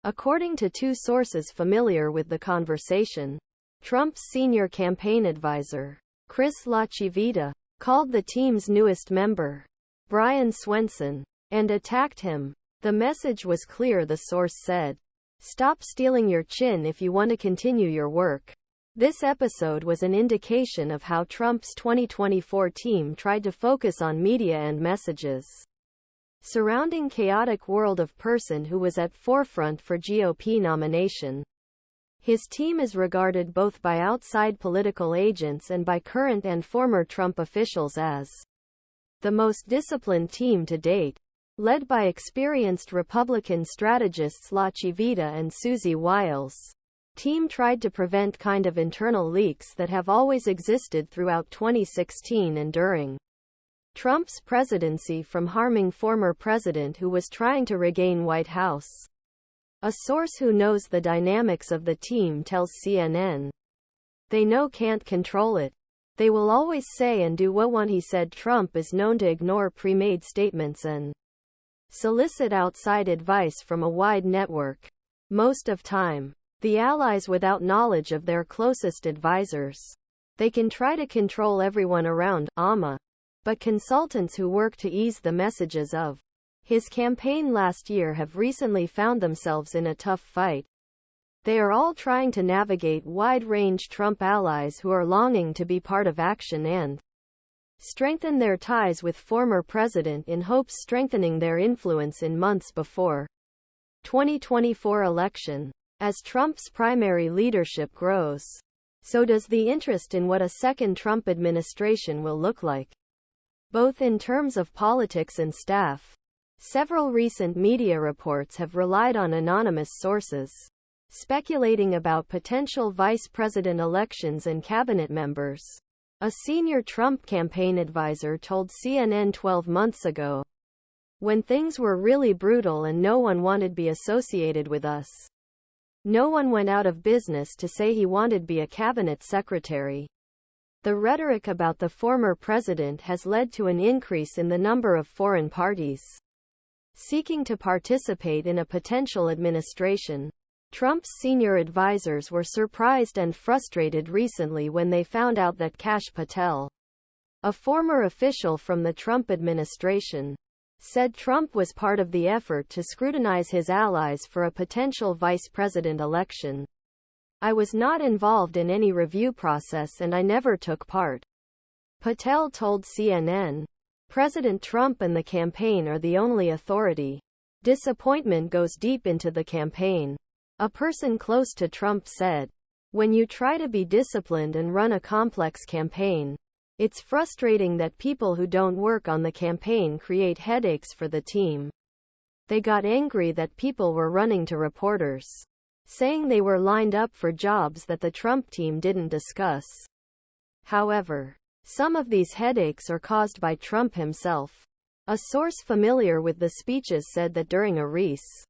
According to two sources familiar with the conversation, Trump's senior campaign advisor, LaCivita, called the team's newest member, Swenson, and attacked him. The message was clear, the source said. Stop stealing your chin if you want to continue your work. This episode was an indication of how Trump's 2024 team tried to focus on media and messages surrounding chaotic world of person who was at forefront for GOP nomination. His team is regarded both by outside political agents and by current and former Trump officials as the most disciplined team to date, led by experienced Republican strategists LaCivita and Susie Wiles. Team tried to prevent kind of internal leaks that have always existed throughout 2016 and during Trump's presidency from harming former president who was trying to regain White House. A source who knows the dynamics of the team tells CNN. They know can't control it. They will always say and do what one he said. Trump is known to ignore pre-made statements and solicit outside advice from a wide network. Most of time, the allies without knowledge of their closest advisors. They can try to control everyone around, but consultants who work to ease the messages of his campaign last year have recently found themselves in a tough fight. They are all trying to navigate wide-range Trump allies who are longing to be part of action and strengthen their ties with former president in hopes strengthening their influence in months before 2024 election. As Trump's primary leadership grows, so does the interest in what a second Trump administration will look like, both in terms of politics and staff. Several recent media reports have relied on anonymous sources, speculating about potential vice president elections and cabinet members. A senior Trump campaign advisor told CNN 12 months ago, when things were really brutal and no one wanted to be associated with us. No one went out of business to say he wanted to be a cabinet secretary. The rhetoric about the former president has led to an increase in the number of foreign parties seeking to participate in a potential administration. Trump's senior advisors were surprised and frustrated recently when they found out that Kash Patel, a former official from the Trump administration, said Trump was part of the effort to scrutinize his allies for a potential vice president election. I was not involved in any review process and I never took part, Patel told CNN. President Trump and the campaign are the only authority. Disappointment goes deep into the campaign. A person close to Trump said, when you try to be disciplined and run a complex campaign, it's frustrating that people who don't work on the campaign create headaches for the team. They got angry that people were running to reporters, saying they were lined up for jobs that the Trump team didn't discuss. However, some of these headaches are caused by Trump himself. A source familiar with the speeches said that during a rece